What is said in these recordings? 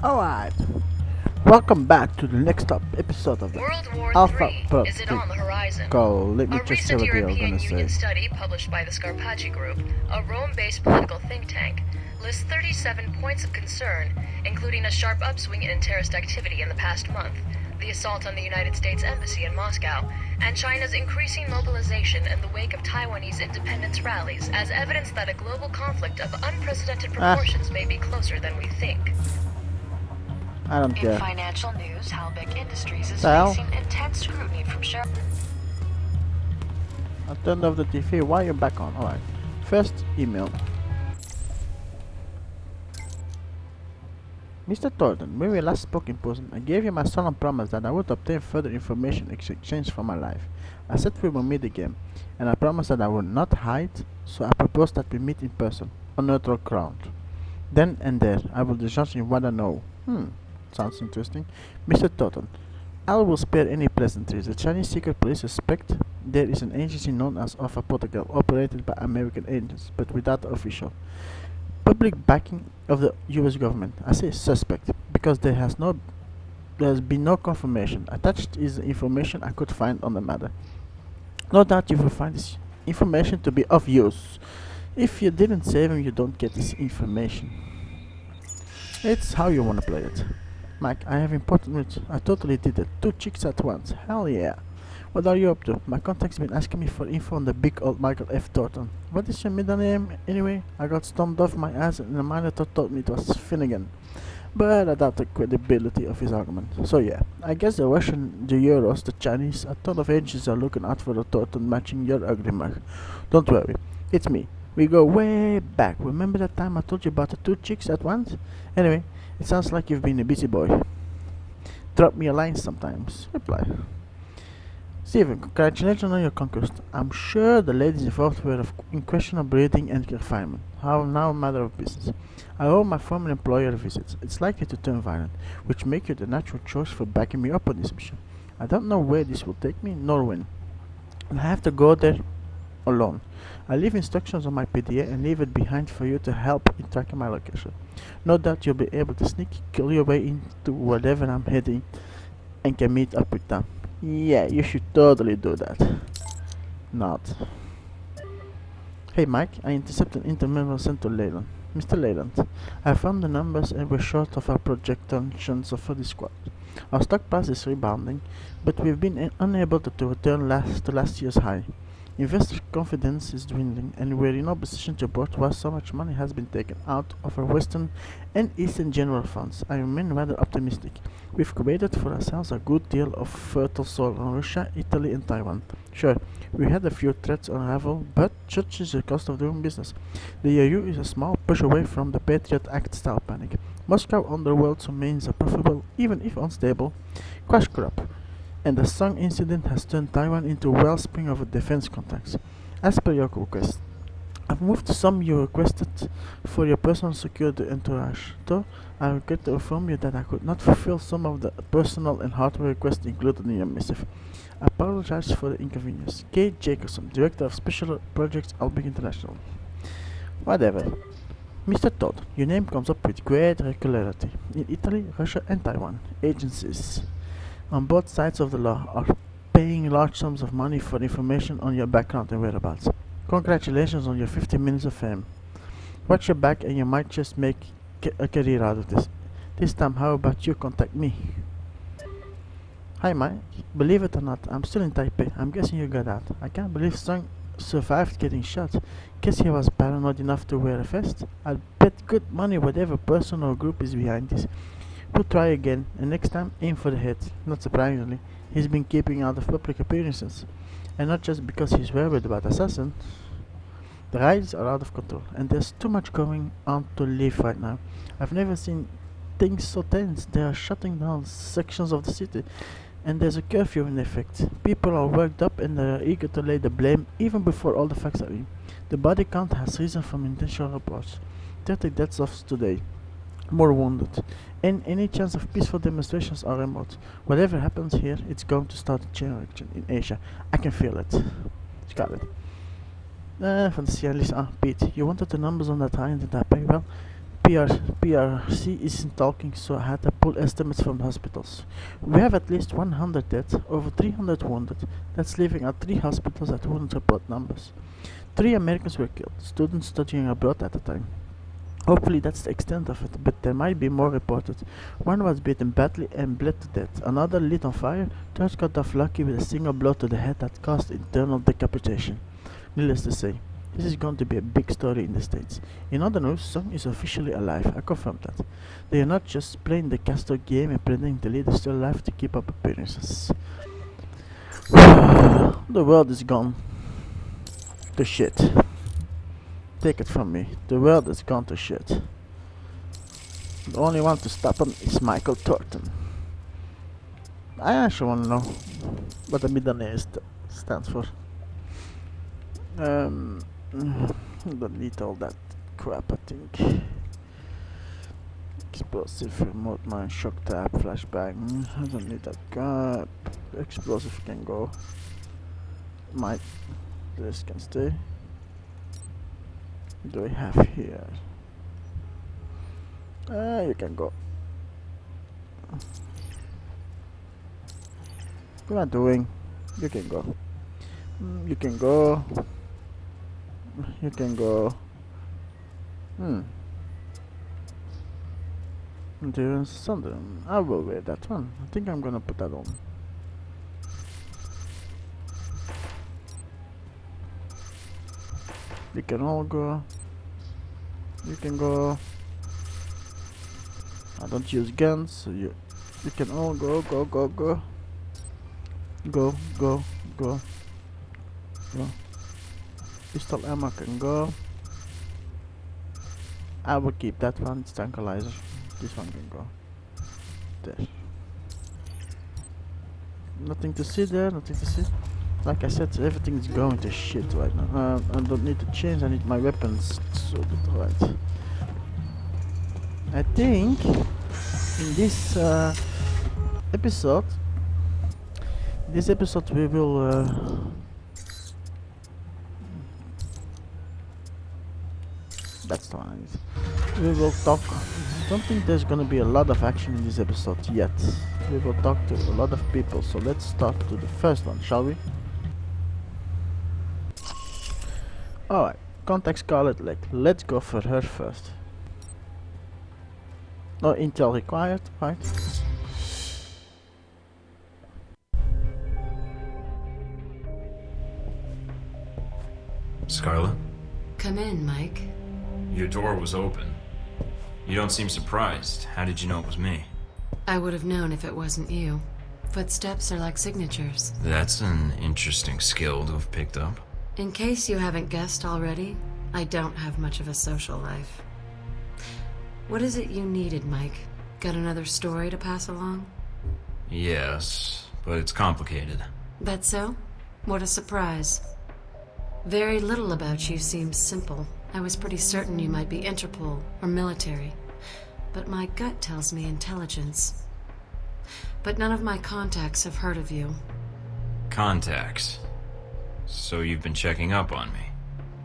Alright, welcome back to the next episode of the World War Alpha III, is it on the horizon? Protocol. Let me A just say recent what they are European gonna Union say. study published by the Scarpacci Group, a Rome-based political think tank, lists 37 points of concern, including a sharp upswing in terrorist activity in the past month, the assault on the United States Embassy in Moscow, and China's increasing mobilization in the wake of Taiwanese independence rallies as evidence that a global conflict of unprecedented proportions may be closer than we think. I don't In care. financial news, Halbeck Industries is The hell? facing intense scrutiny from I turned off the TV. Why are you back on? Alright. First email. Mr. Thornton, when we last spoke in person, I gave you my solemn promise that I would obtain further information in exchange for my life. I said we will meet again, and I promised that I would not hide, so I propose that we meet in person, on neutral ground. Then and there, I will judge in what I know. Sounds interesting. Mr. Thornton, I will spare any pleasantries. The Chinese secret police suspect there is an agency known as Alpha Protocol operated by American agents, but without official public backing of the US government. I say suspect because there has been no confirmation. Attached is the information I could find on the matter. No doubt you will find this information to be of use. If you didn't save him, you don't get this information. It's how you wanna play it. Mike, I have important news. I totally did it. 2 chicks at once. Hell yeah. What are you up to? My contact's been asking me for info on the big old Michael F. Thornton. What is your middle name, anyway? I got stormed off my ass and the monitor told me it was Finnegan. But I doubt the credibility of his argument. So yeah, I guess the Russian, the Euros, the Chinese, a ton of agencies are looking out for the Thornton matching your ugly mug. Don't worry, it's me. We go way back. Remember that time I told you about the 2 chicks at once? Anyway, it sounds like you've been a busy boy. Drop me a line sometimes. Reply. Steven, congratulations on your conquest. I'm sure the ladies involved were in questionable breeding and refinement. How now a matter of business. I hope my former employer visits. It's likely to turn violent, which makes you the natural choice for backing me up on this mission. I don't know where this will take me, nor when. I have to go there alone. I leave instructions on my PDA and leave it behind for you to help in tracking my location. No doubt you'll be able to kill your way into wherever I'm heading and can meet up with them. Yeah, you should totally do that. Not. Hey Mike, I intercepted intermineral sent to Leyland. Mr. Leyland, I found the numbers and we're short of our projections for this squad. Our stock price is rebounding, but we've been unable to return to last year's high. Investor confidence is dwindling, and we're in no position to report why so much money has been taken out of our Western and Eastern general funds. I remain rather optimistic. We've created for ourselves a good deal of fertile soil in Russia, Italy, and Taiwan. Sure, we had a few threats unravel, but such is the cost of doing business. The EU is a small push away from the Patriot Act style panic. Moscow underworld remains a profitable, even if unstable, cash crop, and the Song incident has turned Taiwan into a wellspring of defense contacts. As per your request, I've moved some you requested for your personal security entourage, though I regret to inform you that I could not fulfill some of the personal and hardware requests included in your missive. I apologize for the inconvenience. Kate Jacobson, Director of Special Projects, Albig International. Whatever. Mr. Todd, your name comes up with great regularity in Italy, Russia, and Taiwan. Agencies on both sides of the law are paying large sums of money for information on your background and whereabouts. Congratulations on your 15 minutes of fame. Watch your back and you might just make a career out of this. This time, how about you contact me? Hi Mike, believe it or not, I'm still in Taipei. I'm guessing you got out. I can't believe Sung survived getting shot. Guess he was paranoid enough to wear a vest. I'll bet good money whatever person or group is behind this. We'll try again, and next time aim for the head. Not surprisingly, he's been keeping out of public appearances. And not just because he's worried about assassins. The riots are out of control, and there's too much going on to live right now. I've never seen things so tense. They are shutting down sections of the city, and there's a curfew in effect. People are worked up and they are eager to lay the blame even before all the facts are in. The body count has risen from initial reports. 30 deaths of today. More wounded, and any chance of peaceful demonstrations are remote. Whatever happens here, it's going to start a chain reaction in Asia. I can feel it. Got it. Van de Sierra Pete, you wanted the numbers on that high in the Taipei? Well, PRC isn't talking, so I had to pull estimates from the hospitals. We have at least 100 dead, over 300 wounded. That's leaving out 3 hospitals that wouldn't report numbers. 3 Americans were killed, students studying abroad at the time. Hopefully that's the extent of it, but there might be more reported. One was beaten badly and bled to death. Another lit on fire. Third got off lucky with a single blow to the head that caused internal decapitation. Needless to say, this is going to be a big story in the States. In other news, Song is officially alive. I confirmed that. They are not just playing the Castor game and pretending the leader is still alive to keep up appearances. The world is gone to shit. Take it from me. The world has gone to shit. The only one to stop him is Michael Thornton. I actually want to know what the middle name stands for. Don't need all that crap, I think. Explosive, remote mine, shock trap, flashbang. I don't need that crap. Explosive can go. This can stay. Do we have here? You can go. What am I doing? You can go. You can go. You can go. There's something. I will wear that one. I think I'm gonna put that on. You can all go. You can go. I don't use guns, so you can all go. Go. Pistol ammo can go. I will keep that one, it's tranquilizer. This one can go. There. Nothing to see there, nothing to see. Like I said, everything is going to shit right now. I don't need to change, I need my weapons sorted right. I think in this episode we will that's the one I need. We will talk. I don't think there's gonna be a lot of action in this episode yet. We will talk to a lot of people, so let's start to the first one, shall we? Alright, contact Scarlet Lake. Let's go for her first. No intel required, right? Scarlet? Come in, Mike. Your door was open. You don't seem surprised. How did you know it was me? I would have known if it wasn't you. Footsteps are like signatures. That's an interesting skill to have picked up. In case you haven't guessed already, I don't have much of a social life. What is it you needed, Mike? Got another story to pass along? Yes, but it's complicated. That so? What a surprise. Very little about you seems simple. I was pretty certain you might be Interpol or military, but my gut tells me intelligence. But none of my contacts have heard of you. Contacts? So you've been checking up on me?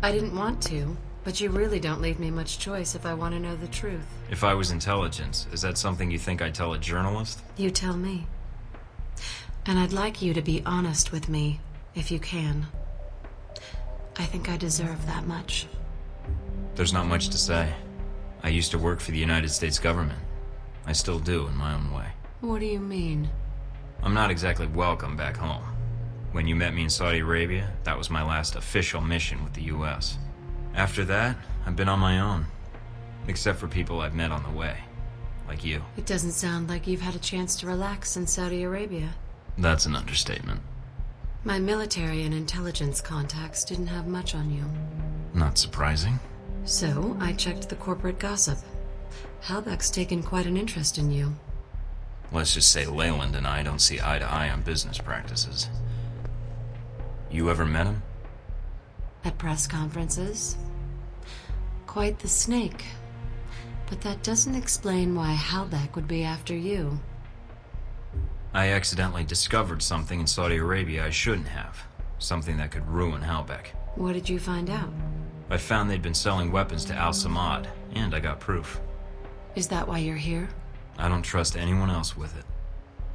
I didn't want to, but you really don't leave me much choice if I want to know the truth. If I was intelligence, is that something you think I'd tell a journalist? You tell me. And I'd like you to be honest with me, if you can. I think I deserve that much. There's not much to say. I used to work for the United States government. I still do, in my own way. What do you mean? I'm not exactly welcome back home. When you met me in Saudi Arabia, that was my last official mission with the US. After that, I've been on my own. Except for people I've met on the way. Like you. It doesn't sound like you've had a chance to relax in Saudi Arabia. That's an understatement. My military and intelligence contacts didn't have much on you. Not surprising. So, I checked the corporate gossip. Halbeck's taken quite an interest in you. Let's just say Leyland and I don't see eye to eye on business practices. You ever met him? At press conferences? Quite the snake. But that doesn't explain why Halbeck would be after you. I accidentally discovered something in Saudi Arabia I shouldn't have. Something that could ruin Halbeck. What did you find out? I found they'd been selling weapons to Al Samad, and I got proof. Is that why you're here? I don't trust anyone else with it.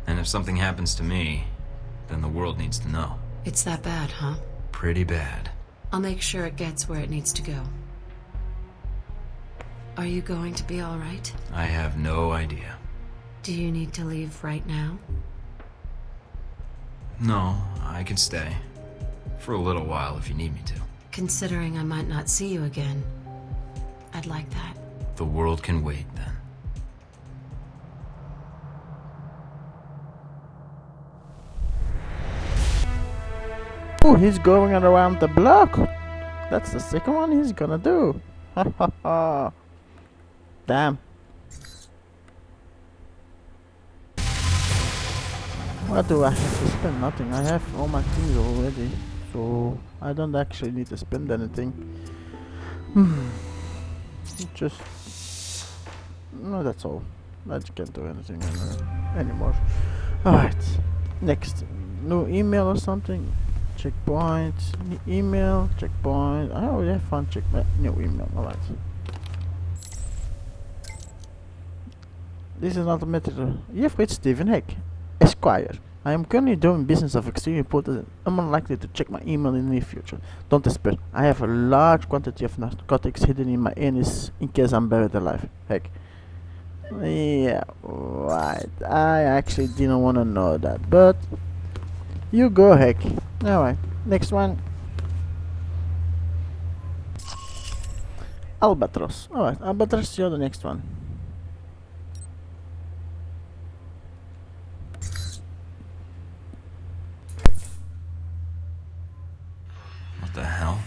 And if something happens to me, then the world needs to know. It's that bad, huh? Pretty bad. I'll make sure it gets where it needs to go. Are you going to be all right? I have no idea. Do you need to leave right now? No, I can stay. For a little while if you need me to. Considering I might not see you again, I'd like that. The world can wait then. Oh, he's going around the block. That's the second one he's gonna do. Ha ha ha. Damn. What do I have to spend? Nothing. I have all my things already. So I don't actually need to spend anything. Just... No, that's all. I just can't do anything anymore. Alright. Next. New email or something. Checkpoint. Email. Checkpoint. I already have fun. Check my new email. Alright. This is not a matter. You have reached Stephen Heck, Esquire. I am currently doing business of extreme importance and I'm unlikely to check my email in the near future. Don't despair. I have a large quantity of narcotics hidden in my anus in case I'm buried alive. Heck. Yeah, right. I actually didn't want to know that, but you go, Heck. Alright, next one. Albatross. Alright, Albatross, you're the next one. What the hell?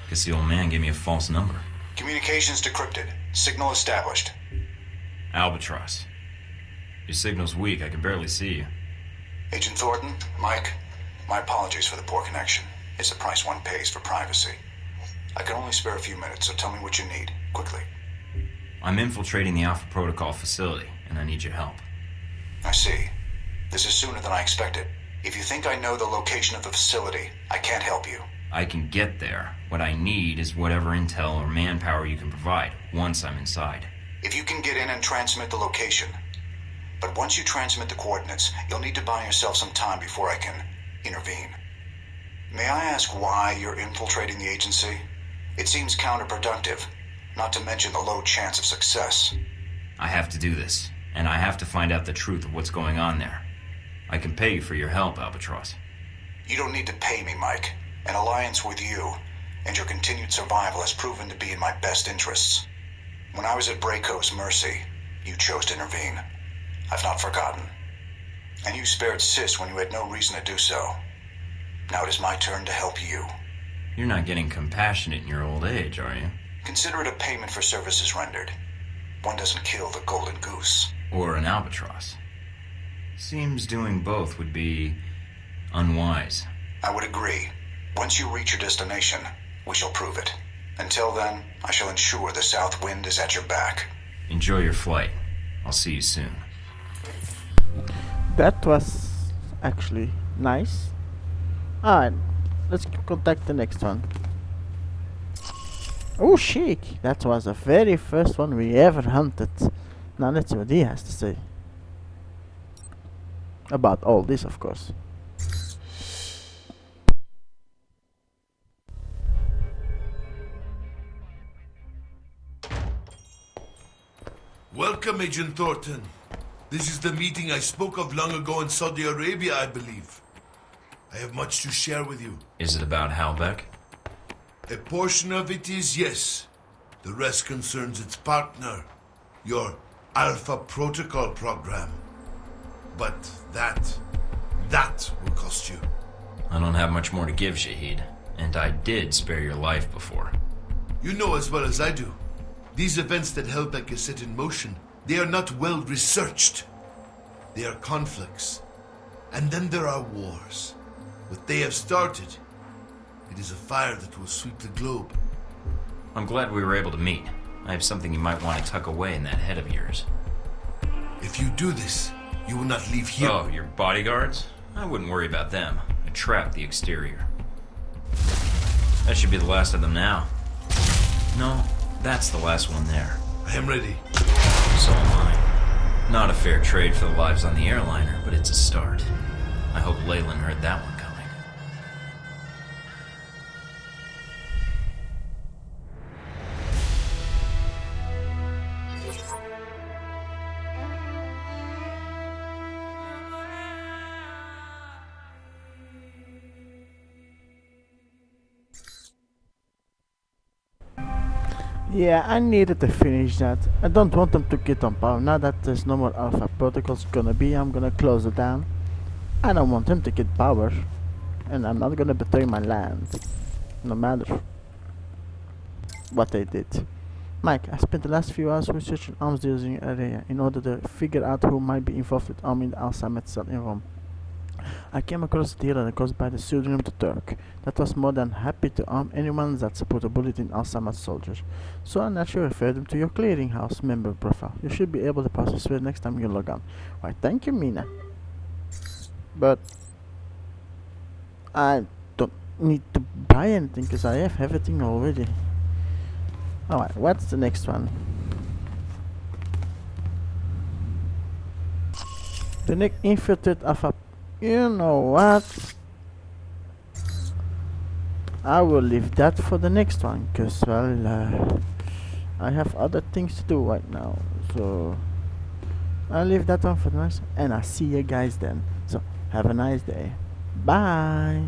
Guess the old man gave me a false number. Communications decrypted. Signal established. Albatross. Your signal's weak. I can barely see you. Agent Thornton, Mike, my apologies for the poor connection. It's the price one pays for privacy. I can only spare a few minutes, so tell me what you need, quickly. I'm infiltrating the Alpha Protocol facility, and I need your help. I see. This is sooner than I expected. If you think I know the location of the facility, I can't help you. I can get there. What I need is whatever intel or manpower you can provide once I'm inside. If you can get in and transmit the location. But once you transmit the coordinates, you'll need to buy yourself some time before I can intervene. May I ask why you're infiltrating the agency? It seems counterproductive, not to mention the low chance of success. I have to do this, and I have to find out the truth of what's going on there. I can pay you for your help, Albatross. You don't need to pay me, Mike. An alliance with you and your continued survival has proven to be in my best interests. When I was at Braco's mercy, you chose to intervene. I've not forgotten. And you spared Sis when you had no reason to do so. Now it is my turn to help you. You're not getting compassionate in your old age, are you? Consider it a payment for services rendered. One doesn't kill the golden goose. Or an albatross. Seems doing both would be unwise. I would agree. Once you reach your destination, we shall prove it. Until then, I shall ensure the south wind is at your back. Enjoy your flight. I'll see you soon. That was actually nice. Alright, let's contact the next one. Oh, Sheik! That was the very first one we ever hunted. Now let's see what he has to say. About all this, of course. Welcome, Agent Thornton. This is the meeting I spoke of long ago in Saudi Arabia, I believe. I have much to share with you. Is it about Halbeck? A portion of it is yes. The rest concerns its partner, your Alpha Protocol program. But that will cost you. I don't have much more to give, Shahid. And I did spare your life before. You know as well as I do. These events that Halbeck has set in motion, they are not well researched. They are conflicts. And then there are wars. What they have started, it is a fire that will sweep the globe. I'm glad we were able to meet. I have something you might want to tuck away in that head of yours. If you do this, you will not leave here. Oh, your bodyguards? I wouldn't worry about them. I trapped the exterior. That should be the last of them now. No, that's the last one there. I am ready. So am I. Not a fair trade for the lives on the airliner, but it's a start. I hope Leyland heard that one coming. Yeah, I needed to finish that. I don't want them to get on power. Now that there's no more Alpha protocols gonna be, I'm gonna close it down. I don't want them to get power. And I'm not gonna betray my land. No matter what they did. Mike, I spent the last few hours researching arms dealers in your area in order to figure out who might be involved with arming the Al-Samad cell in Rome. I came across a dealer that goes by the pseudonym The Turk that was more than happy to arm anyone that supported a bullet in Al-Samad soldiers. So I naturally referred him to your clearinghouse member profile. You should be able to pass this way next time you log on. Why, thank you, Mina. But I don't need to buy anything because I have everything already. Alright, what's the next one? The next infiltrate Alpha. You know what? I will leave that for the next one, cause well, I have other things to do right now, so I'll leave that one for the next, and I'll see you guys then. So have a nice day. Bye.